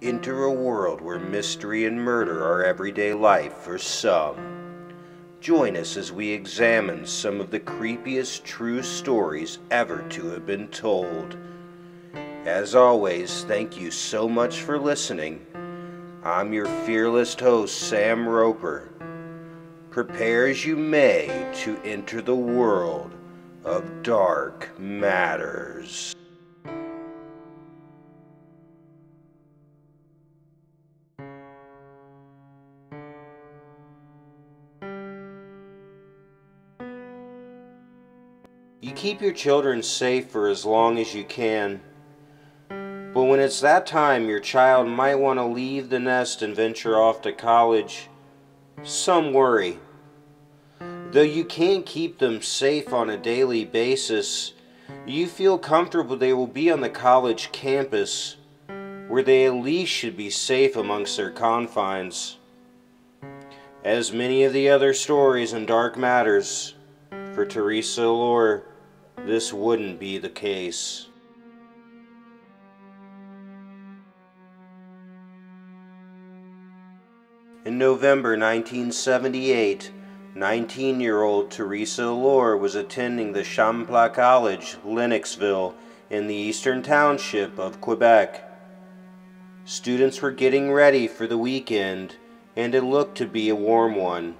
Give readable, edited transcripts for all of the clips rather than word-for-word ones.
enter a world where mystery and murder are everyday life for some. Join us as we examine some of the creepiest true stories ever to have been told. As always, thank you so much for listening. I'm your fearless host, Sam Roper. Prepare as you may to enter the world of dark matters. You keep your children safe for as long as you can, but when it's that time your child might want to leave the nest and venture off to college, some worry. Though you can't keep them safe on a daily basis, you feel comfortable they will be on the college campus, where they at least should be safe amongst their confines. As many of the other stories in Dark Matters, for Theresa Allure, this wouldn't be the case. In November 1978, 19-year-old Theresa Allure was attending the Champlain College, Lennoxville, in the eastern township of Quebec. Students were getting ready for the weekend, and it looked to be a warm one.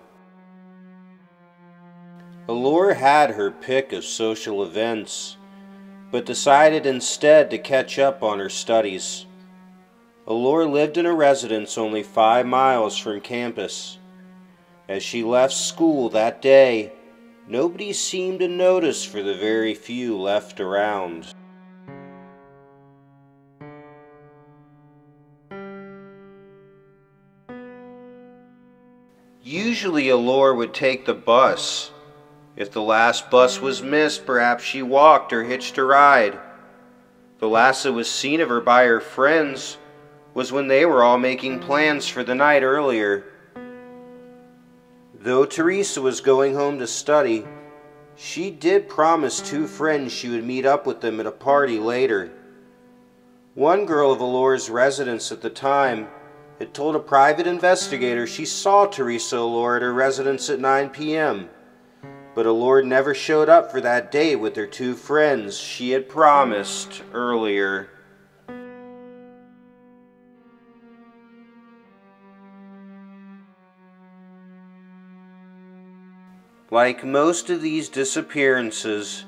Allure had her pick of social events, but decided instead to catch up on her studies. Allure lived in a residence only 5 miles from campus. As she left school that day, nobody seemed to notice for the very few left around. Usually Allure would take the bus. If the last bus was missed, perhaps she walked or hitched a ride. The last that was seen of her by her friends was when they were all making plans for the night earlier. Though Theresa was going home to study, she did promise 2 friends she would meet up with them at a party later. One girl of Allure's residence at the time had told a private investigator she saw Theresa Allure at her residence at 9 p.m., but Allure never showed up for that date with her 2 friends she had promised earlier. Like most of these disappearances,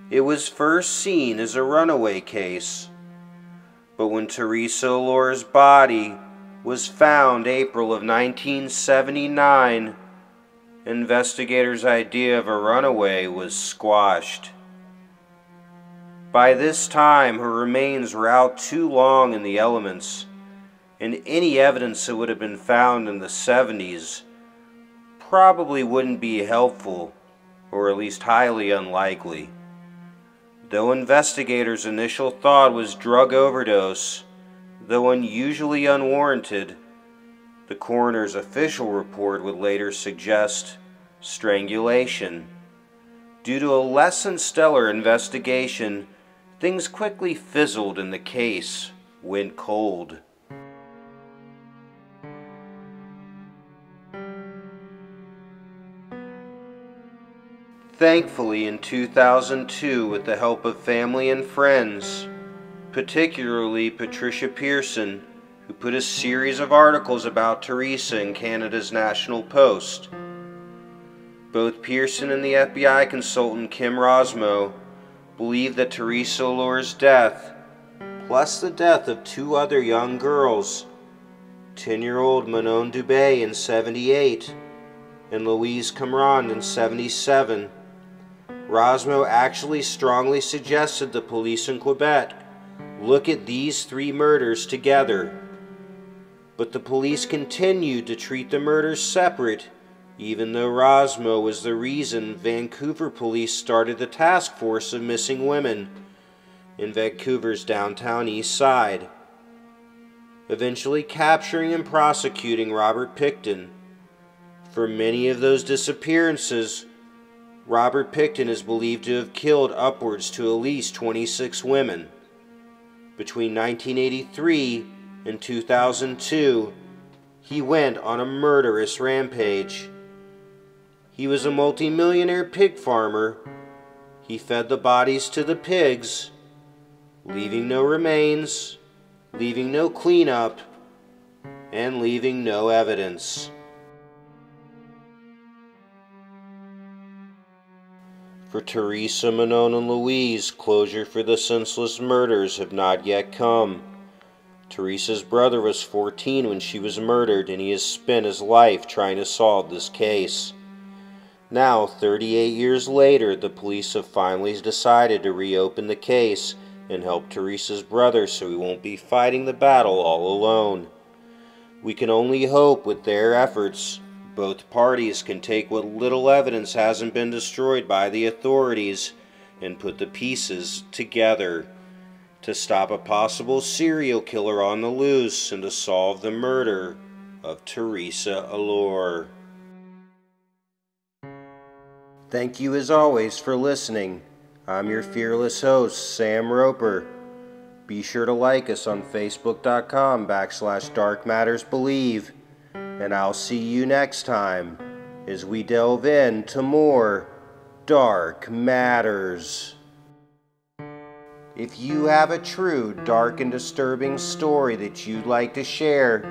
it was first seen as a runaway case. But when Theresa Allure's body was found April of 1979, investigators' idea of a runaway was squashed. By this time, her remains were out too long in the elements, and any evidence that would have been found in the 70s probably wouldn't be helpful, or at least highly unlikely. Though investigators' initial thought was drug overdose, though unusually unwarranted, the coroner's official report would later suggest strangulation. Due to a less than stellar investigation, things quickly fizzled and the case went cold. Thankfully, in 2002, with the help of family and friends, particularly Patricia Pearson, who put a series of articles about Theresa in Canada's National Post. Both Pearson and the FBI consultant Kim Rosmo believe that Theresa Allure's death, plus the death of 2 other young girls, 10-year-old Manon Dubé in 78 and Louise Cameron in 77, Rosmo actually strongly suggested the police in Quebec look at these 3 murders together. But the police continued to treat the murders separate, even though Rosmo was the reason Vancouver police started the task force of missing women in Vancouver's downtown east side, eventually capturing and prosecuting Robert Pickton. For many of those disappearances, Robert Pickton is believed to have killed upwards to at least 26 women. Between 1983 In 2002, he went on a murderous rampage. He was a multimillionaire pig farmer. He fed the bodies to the pigs, leaving no remains, leaving no cleanup, and leaving no evidence. For Theresa, Manon, and Louise, closure for the senseless murders have not yet come. Theresa's brother was 14 when she was murdered, and he has spent his life trying to solve this case. Now, 38 years later, the police have finally decided to reopen the case and help Theresa's brother so he won't be fighting the battle all alone. We can only hope with their efforts, both parties can take what little evidence hasn't been destroyed by the authorities and put the pieces together to stop a possible serial killer on the loose and to solve the murder of Theresa Allure. Thank you as always for listening. I'm your fearless host, Sam Roper. Be sure to like us on Facebook.com/DarkMattersBelieve. And I'll see you next time as we delve into more Dark Matters. If you have a true, dark, and disturbing story that you'd like to share,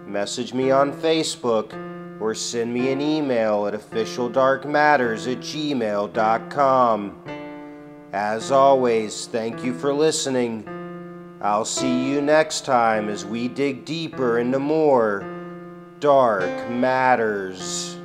message me on Facebook or send me an email at officialdarkmatters@gmail.com. As always, thank you for listening. I'll see you next time as we dig deeper into more Dark Matters.